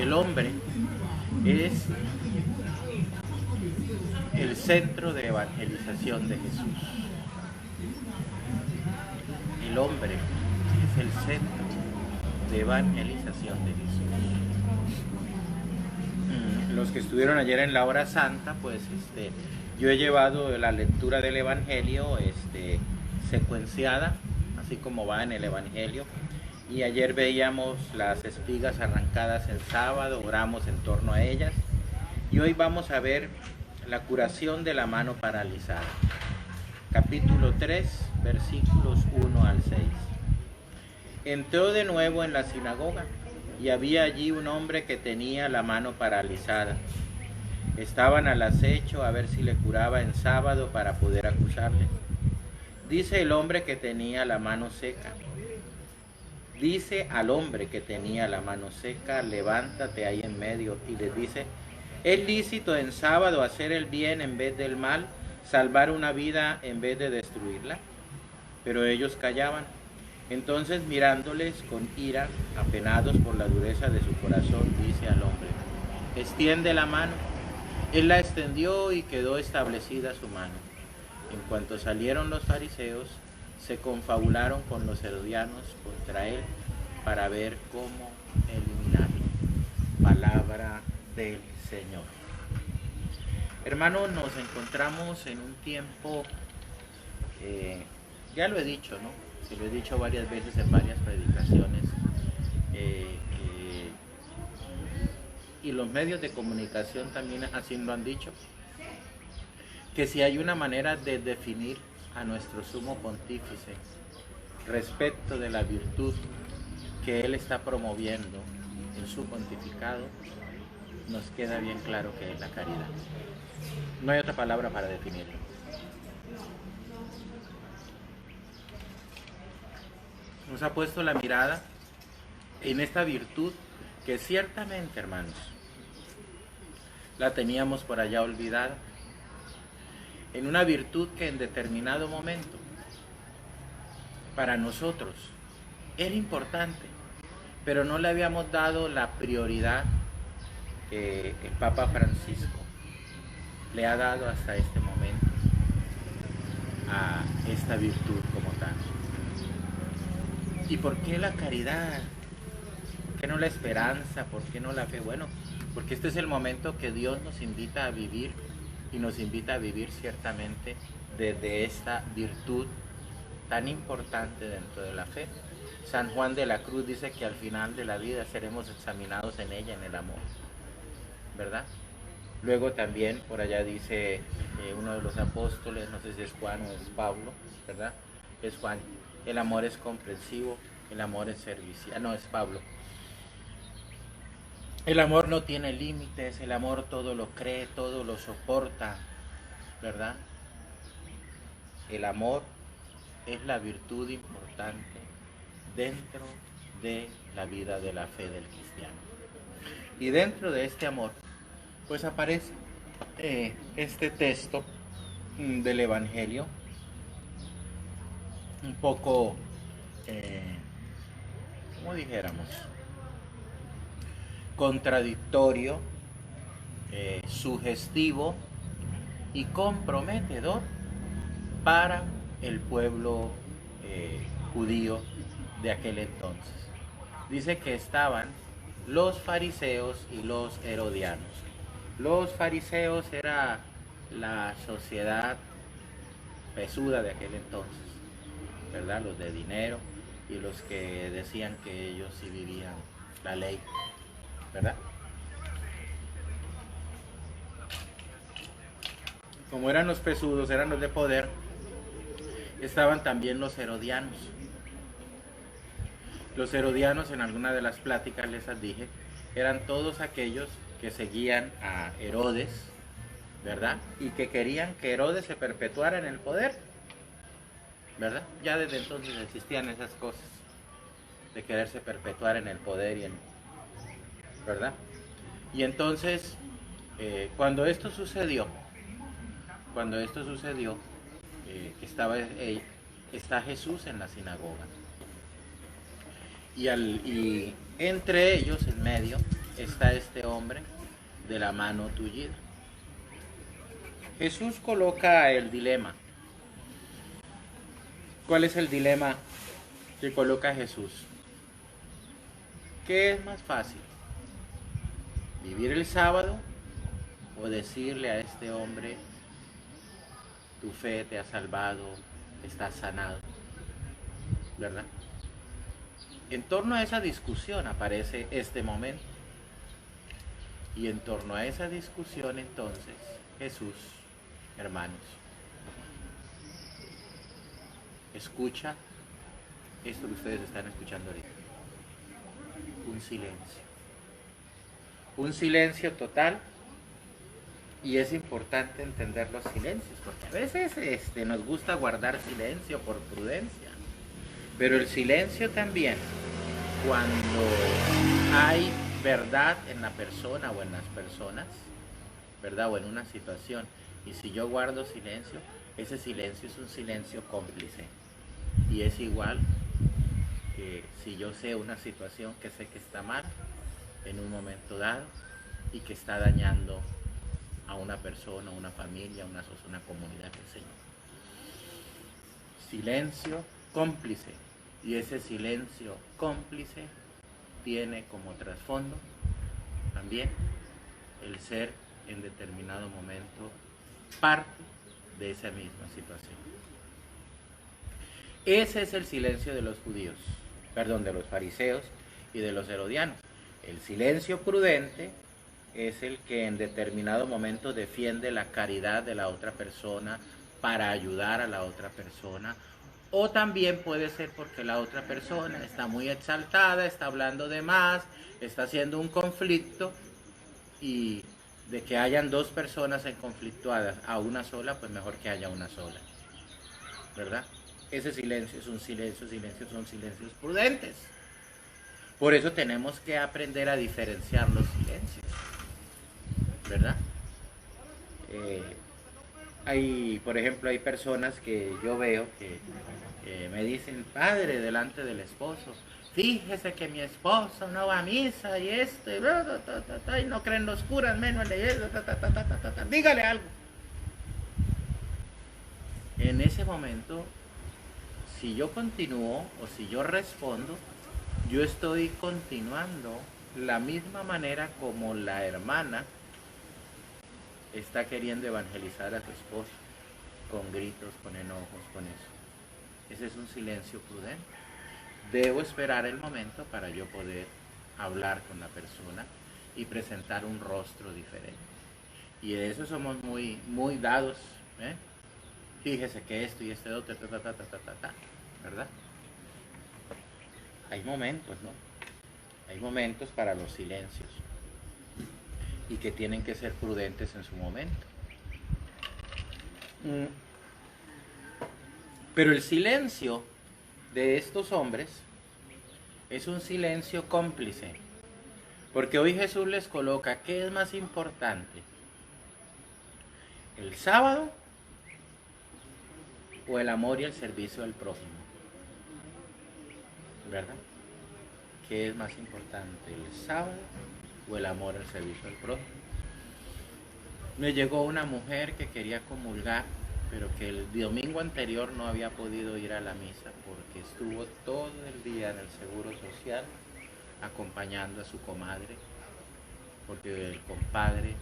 El hombre es el centro de evangelización de Jesús. El hombre es el centro de evangelización de Jesús. Los que estuvieron ayer en la hora santa, pues yo he llevado la lectura del Evangelio secuenciada, así como va en el Evangelio. Y ayer veíamos las espigas arrancadas en sábado, oramos en torno a ellas. Y hoy vamos a ver la curación de la mano paralizada. Capítulo 3, versículos 1 al 6. Entró de nuevo en la sinagoga y había allí un hombre que tenía la mano paralizada. Estaban al acecho a ver si le curaba en sábado para poder acusarle. Dice el hombre que tenía la mano seca. Dice al hombre que tenía la mano seca, levántate ahí en medio, y les dice, ¿es lícito en sábado hacer el bien en vez del mal, salvar una vida en vez de destruirla? Pero ellos callaban. Entonces, mirándoles con ira, apenados por la dureza de su corazón, dice al hombre, extiende la mano. Él la extendió y quedó establecida su mano. En cuanto salieron los fariseos, se confabularon con los herodianos contra él para ver cómo eliminarlo. Palabra del Señor. Hermanos, nos encontramos en un tiempo, ya lo he dicho, ¿no? Se lo he dicho varias veces en varias predicaciones, y los medios de comunicación también así lo han dicho, que si hay una manera de definir a nuestro sumo pontífice respecto de la virtud que él está promoviendo en su pontificado, nos queda bien claro que es la caridad. No hay otra palabra para definirlo. Nos ha puesto la mirada en esta virtud que ciertamente, hermanos, la teníamos por allá olvidada. En una virtud que en determinado momento para nosotros era importante, pero no le habíamos dado la prioridad que el Papa Francisco le ha dado hasta este momento a esta virtud como tal. ¿Y por qué la caridad? ¿Por qué no la esperanza? ¿Por qué no la fe? Bueno, porque este es el momento que Dios nos invita a vivir, y nos invita a vivir ciertamente desde esta virtud tan importante dentro de la fe. San Juan de la Cruz dice que al final de la vida seremos examinados en ella, en el amor, ¿verdad? Luego también por allá dice uno de los apóstoles, no sé si es Juan o es Pablo, ¿verdad? Es Juan, el amor es comprensivo, el amor es servicial, no, es Pablo. El amor no tiene límites, el amor todo lo cree, todo lo soporta, ¿verdad? El amor es la virtud importante dentro de la vida de la fe del cristiano. Y dentro de este amor, pues aparece este texto del Evangelio, un poco, ¿cómo dijéramos? Contradictorio, sugestivo y comprometedor para el pueblo judío de aquel entonces. Dice que estaban los fariseos y los herodianos. Los fariseos era la sociedad pesuda de aquel entonces, ¿verdad? Los de dinero y los que decían que ellos sí vivían la ley, ¿verdad? Como eran los pesudos, eran los de poder, estaban también los herodianos. Los herodianos, en alguna de las pláticas les dije, eran todos aquellos que seguían a Herodes, ¿verdad? Y que querían que Herodes se perpetuara en el poder, ¿verdad? Ya desde entonces existían esas cosas de quererse perpetuar en el poder, ¿verdad? Y entonces, cuando esto sucedió, que está Jesús en la sinagoga, y entre ellos, en medio, está este hombre de la mano tullida. Jesús coloca el dilema. ¿Cuál es el dilema que coloca Jesús? ¿Qué es más fácil? ¿Vivir el sábado o decirle a este hombre, tu fe te ha salvado, estás sanado? ¿Verdad? En torno a esa discusión aparece este momento. Y en torno a esa discusión entonces, Jesús, hermanos, escucha esto que ustedes están escuchando ahorita. Un silencio. Un silencio total. Y es importante entender los silencios, porque a veces nos gusta guardar silencio por prudencia. Pero el silencio también, cuando hay verdad en la persona o en las personas, ¿verdad? O en una situación. Y si yo guardo silencio, ese silencio es un silencio cómplice. Y es igual que si yo sé una situación que sé que está mal en un momento dado y que está dañando a una persona, una familia, una comunidad, qué sé yo. Silencio cómplice. Y ese silencio cómplice tiene como trasfondo también el ser en determinado momento parte de esa misma situación. Ese es el silencio de los judíos, de los fariseos y de los herodianos. El silencio prudente es el que en determinado momento defiende la caridad de la otra persona para ayudar a la otra persona. O también puede ser porque la otra persona está muy exaltada, está hablando de más, está haciendo un conflicto, y de que hayan dos personas en conflictuadas a una sola, pues mejor que haya una sola, ¿verdad? Ese silencio es un silencio, son silencios prudentes. Por eso tenemos que aprender a diferenciar los silencios, ¿verdad? Por ejemplo, hay personas que yo veo que me dicen, padre, delante del esposo, fíjese que mi esposo no va a misa y y no creen los curas, menos leyendo, dígale algo. En ese momento, si yo continúo o si yo respondo, yo estoy continuando la misma manera como la hermana está queriendo evangelizar a su esposo, con gritos, con enojos, con eso. Ese es un silencio prudente. Debo esperar el momento para yo poder hablar con la persona y presentar un rostro diferente. Y de eso somos muy, muy dados, ¿eh? Fíjese que esto y este otro, ¿verdad? Hay momentos, ¿no? Hay momentos para los silencios y que tienen que ser prudentes en su momento. Pero el silencio de estos hombres es un silencio cómplice, porque hoy Jesús les coloca, ¿qué es más importante? ¿El sábado o el amor y el servicio del prójimo? ¿Verdad? ¿Qué es más importante, el sábado o el amor al servicio del prójimo? Me llegó una mujer que quería comulgar, pero que el domingo anterior no había podido ir a la misa porque estuvo todo el día en el Seguro Social acompañando a su comadre, porque el compadre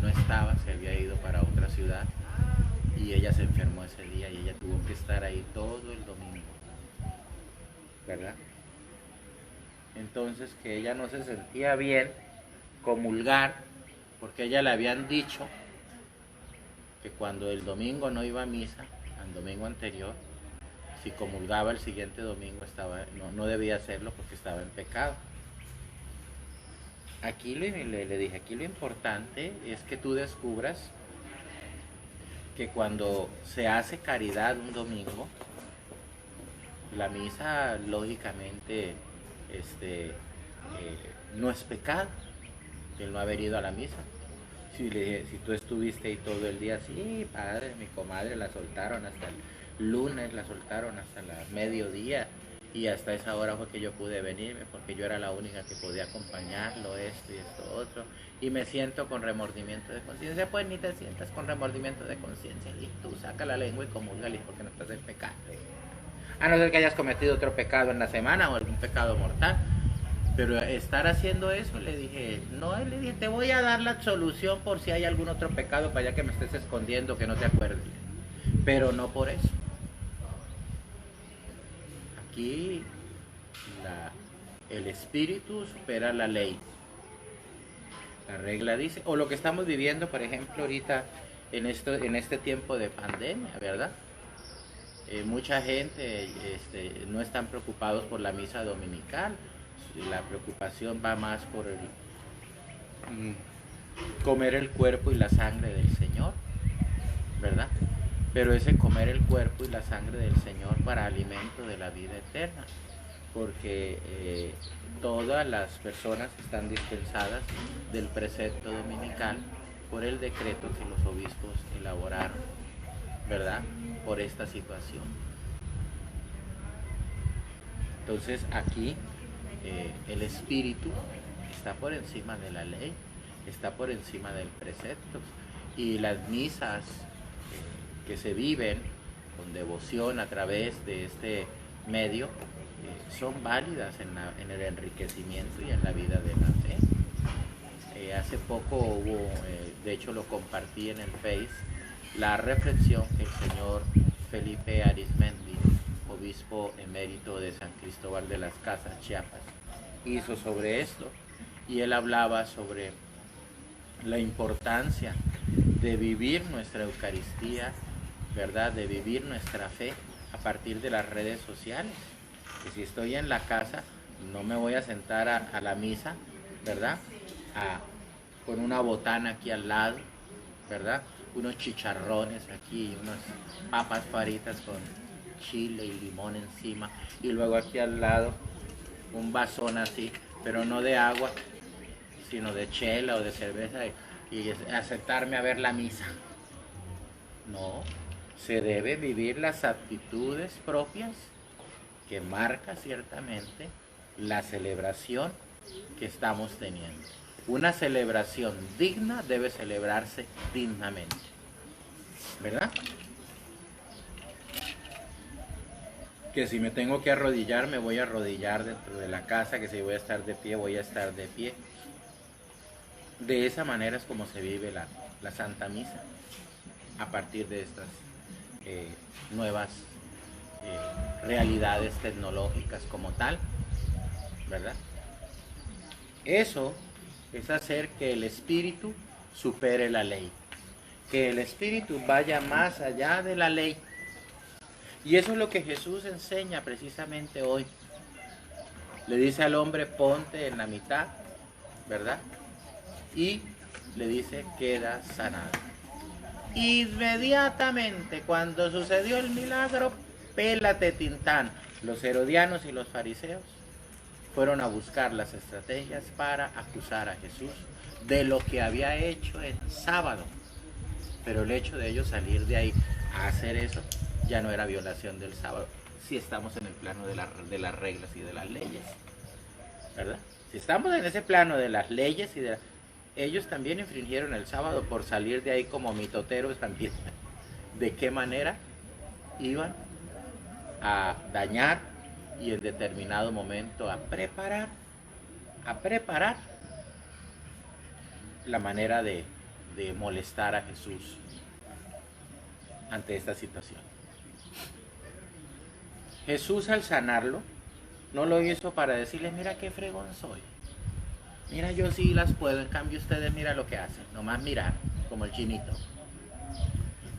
no estaba, se había ido para otra ciudad y ella se enfermó ese día y ella tuvo que estar ahí todo el domingo, ¿verdad? Entonces, que ella no se sentía bien comulgar porque a ella le habían dicho que cuando el domingo no iba a misa, el domingo anterior, si comulgaba el siguiente domingo no debía hacerlo porque estaba en pecado. Aquí le dije, aquí lo importante es que tú descubras que cuando se hace caridad un domingo, la misa lógicamente no es pecado el no haber ido a la misa. Si tú estuviste ahí todo el día, sí, padre, mi comadre la soltaron hasta el lunes, la soltaron hasta el mediodía Y hasta esa hora fue que yo pude venirme, porque yo era la única que podía acompañarlo, esto y esto otro. Y me siento con remordimiento de conciencia. Pues ni te sientas con remordimiento de conciencia. Y tú saca la lengua y comúlgale, porque no estás en pecado. A no ser que hayas cometido otro pecado en la semana o algún pecado mortal. Pero estar haciendo eso, le dije, no, le dije, te voy a dar la absolución por si hay algún otro pecado para allá que me estés escondiendo, que no te acuerdes. Pero no por eso. Aquí el espíritu supera la ley. La regla dice, o lo que estamos viviendo, por ejemplo, ahorita en este tiempo de pandemia, ¿verdad? Mucha gente no están preocupados por la misa dominical. La preocupación va más por comer el cuerpo y la sangre del Señor, ¿verdad? Pero ese comer el cuerpo y la sangre del Señor para alimento de la vida eterna, porque todas las personas están dispensadas del precepto dominical por el decreto que los obispos elaboraron, ¿verdad? Por esta situación. Entonces aquí el espíritu está por encima de la ley, está por encima del precepto, y las misas que se viven con devoción a través de este medio son válidas en el enriquecimiento y en la vida de la fe. Hace poco hubo, de hecho lo compartí en el Face, la reflexión que el señor Felipe Arizmendi, obispo emérito de San Cristóbal de las Casas, Chiapas, hizo sobre esto, y él hablaba sobre la importancia de vivir nuestra Eucaristía, ¿verdad? De vivir nuestra fe a partir de las redes sociales. Que si estoy en la casa, no me voy a sentar a la misa, ¿verdad? Con una botana aquí al lado, ¿verdad? Unos chicharrones aquí, unas papas fritas con chile y limón encima, y luego aquí al lado un vasón así, pero no de agua, sino de chela o de cerveza, y aceptarme a ver la misa. No, se debe vivir las actitudes propias que marca ciertamente la celebración que estamos teniendo. Una celebración digna debe celebrarse dignamente, ¿verdad? Que si me tengo que arrodillar, me voy a arrodillar dentro de la casa, que si voy a estar de pie, voy a estar de pie. De esa manera es como se vive la Santa Misa, a partir de estas nuevas realidades tecnológicas como tal, ¿verdad? Eso es hacer que el espíritu supere la ley, que el espíritu vaya más allá de la ley. Y eso es lo que Jesús enseña precisamente hoy. Le dice al hombre, ponte en la mitad, ¿verdad? Y le dice, queda sanado. Inmediatamente cuando sucedió el milagro, pélate Tintán. Los herodianos y los fariseos fueron a buscar las estrategias para acusar a Jesús de lo que había hecho el sábado. Pero el hecho de ellos salir de ahí a hacer eso ya no era violación del sábado, si estamos en el plano de las reglas y de las leyes, ¿verdad? Si estamos en ese plano de las leyes y de ellos también infringieron el sábado por salir de ahí como mitoteros también. ¿De qué manera iban a dañar y en determinado momento a preparar la manera de molestar a Jesús ante esta situación? Jesús, al sanarlo, no lo hizo para decirles, mira qué fregón soy, mira yo sí las puedo, en cambio ustedes mira lo que hacen, nomás mirar, como el chinito.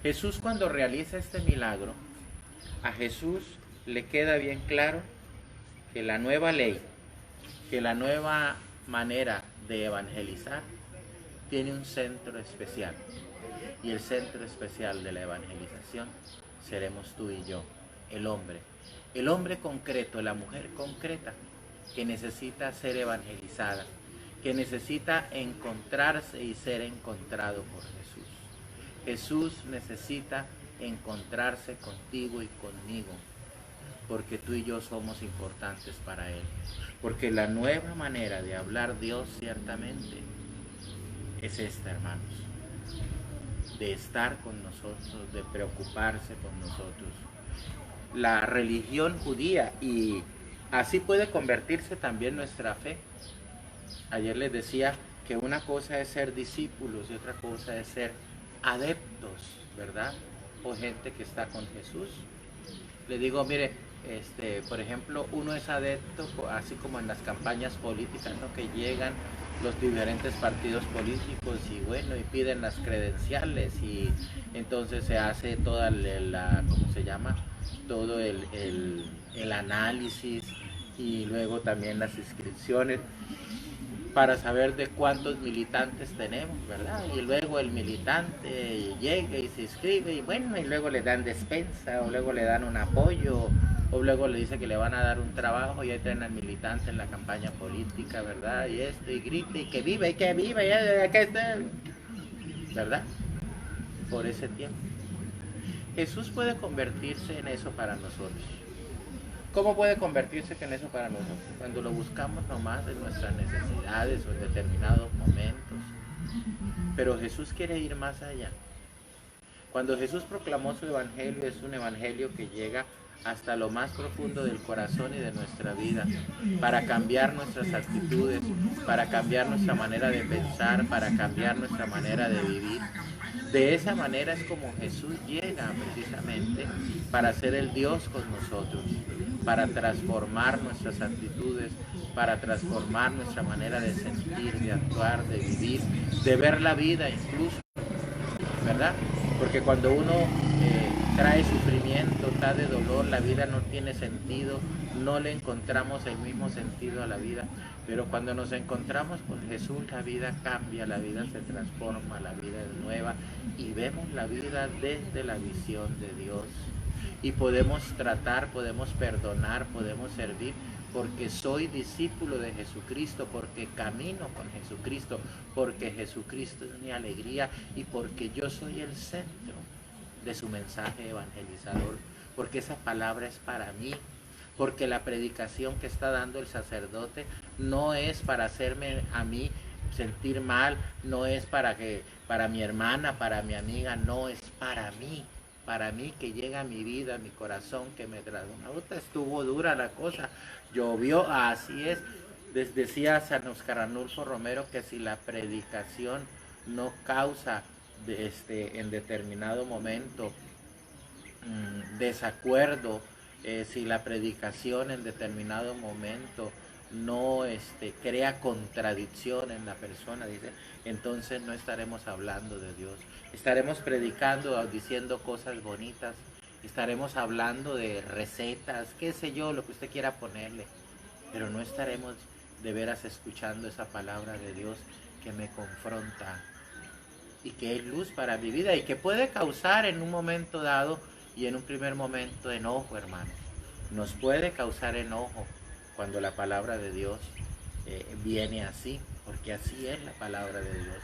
Jesús, cuando realiza este milagro, a Jesús le queda bien claro que la nueva ley, que la nueva manera de evangelizar tiene un centro especial, y el centro especial de la evangelización seremos tú y yo, el hombre concreto, la mujer concreta, que necesita ser evangelizada, que necesita encontrarse y ser encontrado por Jesús. Jesús necesita encontrarse contigo y conmigo porque tú y yo somos importantes para Él. Porque la nueva manera de hablar Dios ciertamente es esta, hermanos, de estar con nosotros, de preocuparse con nosotros. La religión judía, y así puede convertirse también nuestra fe. Ayer les decía que una cosa es ser discípulos y otra cosa es ser adeptos, ¿verdad? O gente que está con Jesús. Le digo, mire, por ejemplo, uno es adepto, así como en las campañas políticas, ¿no? Que llegan los diferentes partidos políticos y bueno, y piden las credenciales y entonces se hace toda ¿cómo se llama? Todo el análisis y luego también las inscripciones para saber de cuántos militantes tenemos, ¿verdad? Y luego el militante llega y se inscribe y bueno, y luego le dan despensa o luego le dan un apoyo o luego le dice que le van a dar un trabajo y ahí traen al militante en la campaña política, ¿verdad? Y y grita y que viva, ya que está, ¿verdad? Por ese tiempo. Jesús puede convertirse en eso para nosotros. ¿Cómo puede convertirse en eso para nosotros? Cuando lo buscamos nomás en nuestras necesidades o en determinados momentos. Pero Jesús quiere ir más allá. Cuando Jesús proclamó su evangelio, es un evangelio que llega hasta lo más profundo del corazón y de nuestra vida, para cambiar nuestras actitudes, para cambiar nuestra manera de pensar, para cambiar nuestra manera de vivir. De esa manera es como Jesús llega precisamente para ser el Dios con nosotros, para transformar nuestras actitudes, para transformar nuestra manera de sentir, de actuar, de vivir, de ver la vida incluso, ¿verdad? Porque cuando uno trae sufrimiento, trae dolor, la vida no tiene sentido, no le encontramos el mismo sentido a la vida. Pero cuando nos encontramos con Jesús, la vida cambia, la vida se transforma, la vida es nueva y vemos la vida desde la visión de Dios. Y podemos tratar, podemos perdonar, podemos servir, porque soy discípulo de Jesucristo, porque camino con Jesucristo, porque Jesucristo es mi alegría y porque yo soy el centro de su mensaje evangelizador, porque esa palabra es para mí, porque la predicación que está dando el sacerdote no es para hacerme a mí sentir mal, no es para mi hermana, para mi amiga, no, es para mí que llega a mi vida, a mi corazón, que me transforma. Estuvo dura la cosa, llovió, así es. Decía San Oscar Arnulfo Romero que si la predicación no causa en determinado momento desacuerdo, si la predicación en determinado momento no crea contradicción en la persona, dice, entonces no estaremos hablando de Dios. Estaremos predicando, diciendo cosas bonitas, estaremos hablando de recetas, qué sé yo, lo que usted quiera ponerle, pero no estaremos de veras escuchando esa palabra de Dios que me confronta y que es luz para mi vida y que puede causar en un momento dado y en un primer momento enojo, hermanos. Nos puede causar enojo cuando la palabra de Dios viene así, porque así es la palabra de Dios.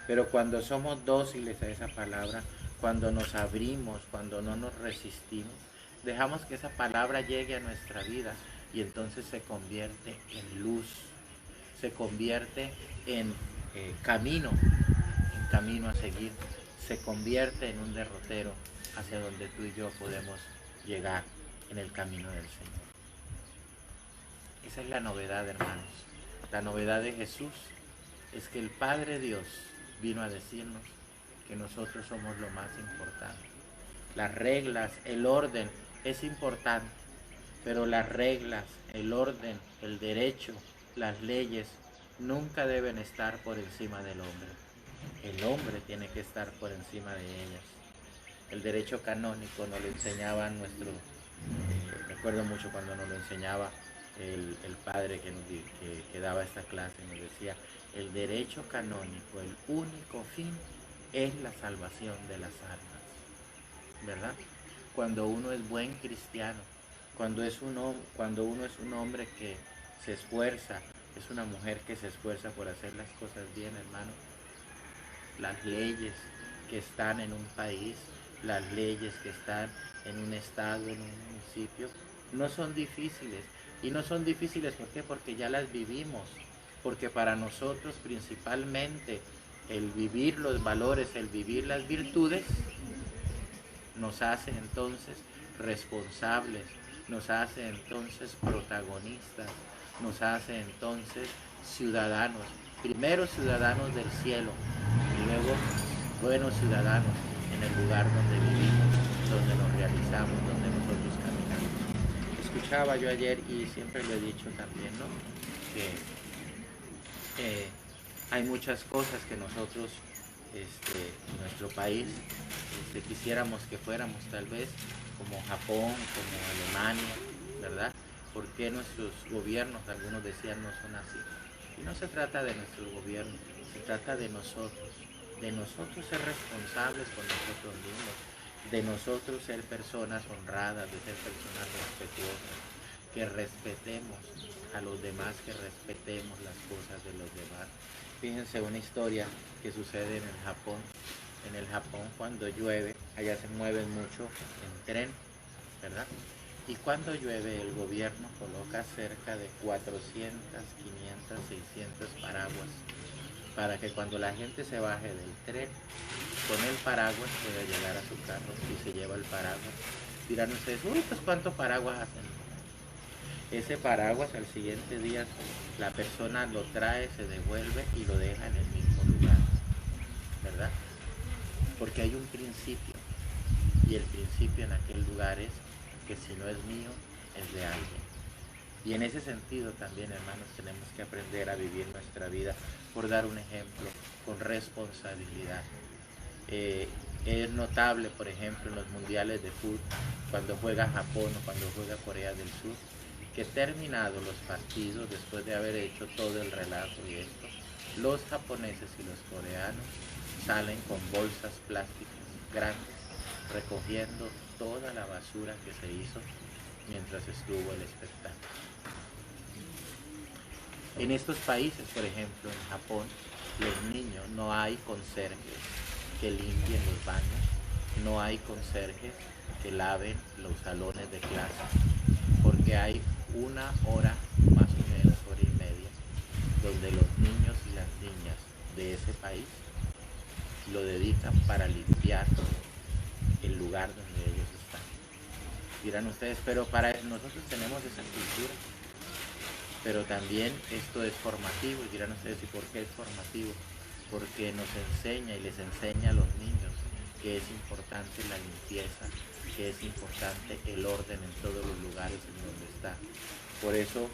Pero cuando somos dóciles a esa palabra, cuando nos abrimos, cuando no nos resistimos, dejamos que esa palabra llegue a nuestra vida y entonces se convierte en luz, se convierte en camino a seguir, se convierte en un derrotero hacia donde tú y yo podemos llegar en el camino del Señor. Esa es la novedad, hermanos. La novedad de Jesús es que el Padre Dios vino a decirnos que nosotros somos lo más importante. Las reglas, el orden es importante, pero las reglas, el orden, el derecho, las leyes nunca deben estar por encima del hombre. El hombre tiene que estar por encima de ellas. El derecho canónico nos lo enseñaba recuerdo mucho cuando nos lo enseñaba el padre que daba esta clase, nos decía, el derecho canónico, el único fin es la salvación de las almas, ¿verdad? Cuando uno es buen cristiano, cuando uno es un hombre que se esfuerza, es una mujer que se esfuerza por hacer las cosas bien, hermano, las leyes que están en un país, las leyes que están en un estado, en un municipio, no son difíciles. Y no son difíciles, ¿por qué? Porque ya las vivimos. Porque para nosotros principalmente el vivir los valores, el vivir las virtudes, nos hace entonces responsables, nos hace entonces protagonistas, nos hace entonces ciudadanos. Primero ciudadanos del cielo y luego buenos ciudadanos en el lugar donde vivimos, donde nos realizamos, donde nosotros caminamos. Escuchaba yo ayer y siempre lo he dicho también, ¿no? Que hay muchas cosas que nosotros en nuestro país quisiéramos que fuéramos tal vez como Japón, como Alemania, ¿verdad? ¿Por qué nuestros gobiernos, algunos decían, no son así? Y no se trata de nuestro gobierno, se trata de nosotros ser responsables con nosotros mismos, de nosotros ser personas honradas, de ser personas respetuosas, que respetemos a los demás, que respetemos las cosas de los demás. Fíjense una historia que sucede en el Japón. En el Japón cuando llueve, allá se mueven mucho en tren, ¿verdad? Y cuando llueve el gobierno coloca cerca de 400, 500, 600 paraguas para que cuando la gente se baje del tren con el paraguas pueda llegar a su carro y se lleva el paraguas. Dirán ustedes, uy, pues ¿cuántos paraguas hacen? Ese paraguas al siguiente día la persona lo trae, se devuelve y lo deja en el mismo lugar, ¿verdad? Porque hay un principio, y el principio en aquel lugar es que si no es mío, es de alguien. Y en ese sentido también, hermanos, tenemos que aprender a vivir nuestra vida, por dar un ejemplo, con responsabilidad. Es notable, por ejemplo, en los mundiales de fútbol, cuando juega Japón o cuando juega Corea del Sur, que terminados los partidos, después de haber hecho todo el relato y esto, los japoneses y los coreanos salen con bolsas plásticas grandes, recogiendo toda la basura que se hizo mientras estuvo el espectáculo. En estos países, por ejemplo, en Japón, los niños, no hay conserjes que limpien los baños, no hay conserjes que laven los salones de clase, porque hay una hora, más o menos hora y media, donde los niños y las niñas de ese país lo dedican para limpiar el lugar donde ellos están. Dirán ustedes, pero para nosotros tenemos esa cultura, pero también esto es formativo. Y dirán ustedes, ¿y por qué es formativo? Porque nos enseña y les enseña a los niños que es importante la limpieza, que es importante el orden en todos los lugares en donde está. Por eso,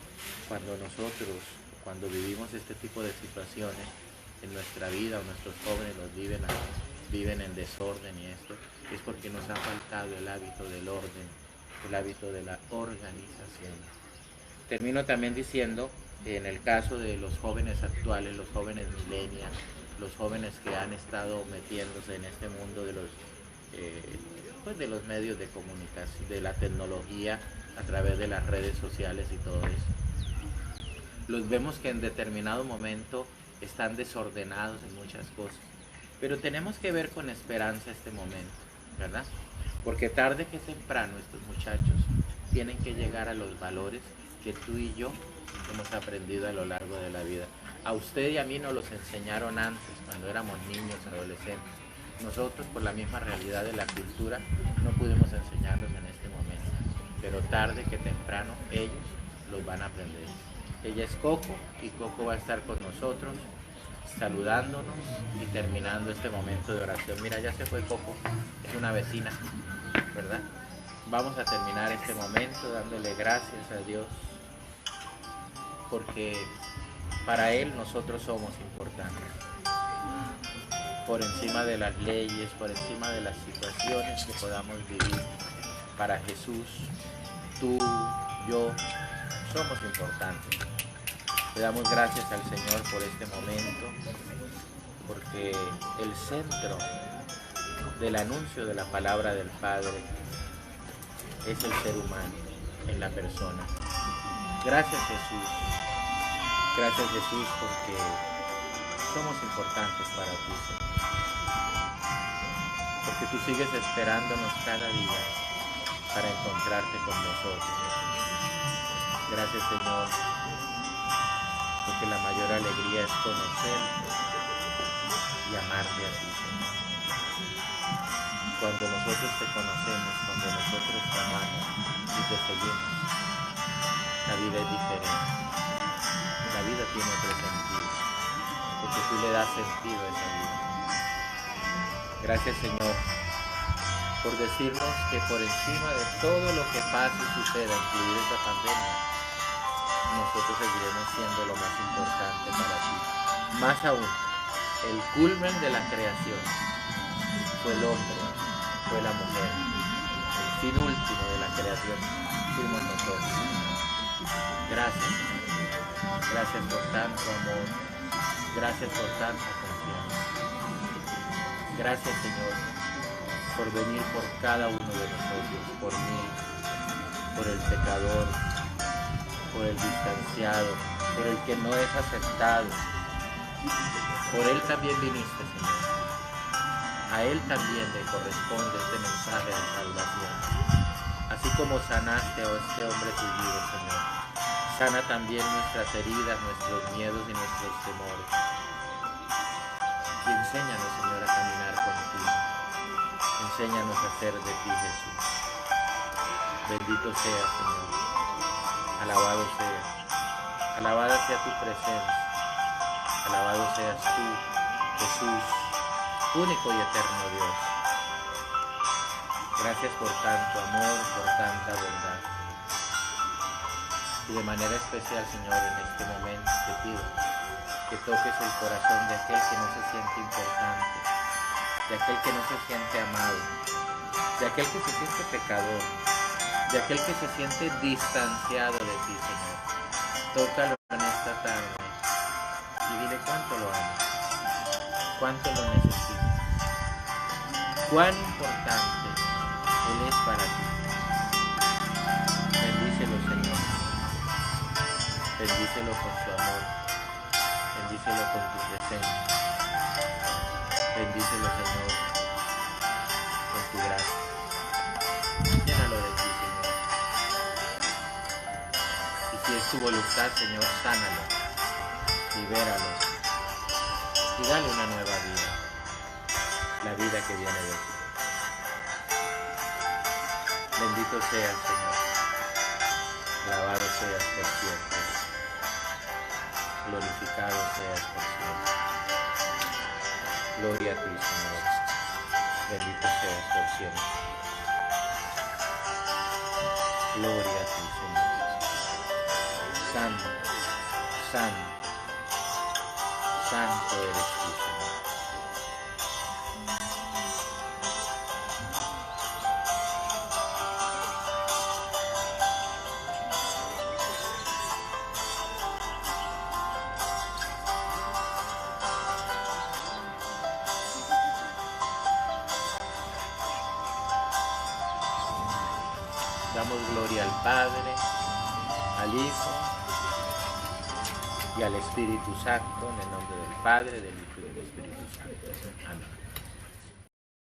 cuando vivimos este tipo de situaciones en nuestra vida, o nuestros jóvenes los viven en desorden y esto, es porque nos ha faltado el hábito del orden, el hábito de la organización. Termino también diciendo, en el caso de los jóvenes actuales, los jóvenes millennials, los jóvenes que han estado metiéndose en este mundo de los medios de comunicación, de la tecnología, a través de las redes sociales y todo eso, los vemos que en determinado momento están desordenados en muchas cosas, pero tenemos que ver con esperanza este momento, ¿verdad? Porque tarde que temprano estos muchachos tienen que llegar a los valores que tú y yo hemos aprendido a lo largo de la vida. A usted y a mí nos los enseñaron antes, cuando éramos niños, adolescentes. Nosotros, por la misma realidad de la cultura, no pudimos enseñarlos en este momento, pero tarde que temprano ellos los van a aprender. Ella es Coco y Coco va a estar con nosotros saludándonos y terminando este momento de oración. Mira, ya se fue Coco, es una vecina, ¿verdad? Vamos a terminar este momento dándole gracias a Dios, porque para Él nosotros somos importantes. Por encima de las leyes, por encima de las situaciones que podamos vivir, para Jesús, tú, yo, somos importantes. Le damos gracias al Señor por este momento, porque el centro del anuncio de la palabra del Padre es el ser humano en la persona. Gracias Jesús, porque somos importantes para ti, Señor. Porque tú sigues esperándonos cada día, para encontrarte con nosotros. Gracias, Señor, porque la mayor alegría es conocerte y amarte a ti, Señor. Cuando nosotros te conocemos, cuando nosotros te amamos y te seguimos, la vida es diferente. La vida tiene otro sentido, porque tú le das sentido a esa vida. Gracias, Señor, por decirnos que por encima de todo lo que pase y suceda, incluida esta pandemia, nosotros seguiremos siendo lo más importante para ti. Más aún, el culmen de la creación fue el hombre, fue la mujer. El fin último de la creación fuimos nosotros. Gracias, Señor. Gracias por tanto amor. Gracias por tanta confianza. Gracias, Señor, por venir por cada uno de nosotros, por mí, por el pecador, por el distanciado, por el que no es aceptado. Por él también viniste, Señor. A él también le corresponde este mensaje de salvación. Así como sanaste a este hombre tullido, Señor, sana también nuestras heridas, nuestros miedos y nuestros temores. Y enséñanos, Señor, a caminar contigo. Enséñanos a hacer de ti, Jesús. Bendito seas, Señor. Alabado seas. Alabada sea tu presencia. Alabado seas tú, Jesús, único y eterno Dios. Gracias por tanto amor, por tanta bondad. Y de manera especial, Señor, en este momento te pido que toques el corazón de aquel que no se siente importante, de aquel que no se siente amado, de aquel que se siente pecador, de aquel que se siente distanciado de ti, Señor. Tócalo en esta tarde y dile cuánto lo amas, cuánto lo necesitas, cuán importante Él es para ti. Bendícelo, Señor. Bendícelo con su amor. Bendícelo con tu presencia. Bendícelo, Señor, con tu gracia. Llénalo de ti, Señor. Y si es tu voluntad, Señor, sánalo, libéralo y dale una nueva vida, la vida que viene de ti. Bendito seas, Señor. Alabado seas por siempre. Glorificado seas por siempre. Gloria a ti, Señor. Bendito seas por siempre. Gloria a ti, Señor. Santo, santo, santo eres tú, Señor. Damos gloria al Padre, al Hijo y al Espíritu Santo, en el nombre del Padre, del Hijo y del Espíritu Santo. Amén.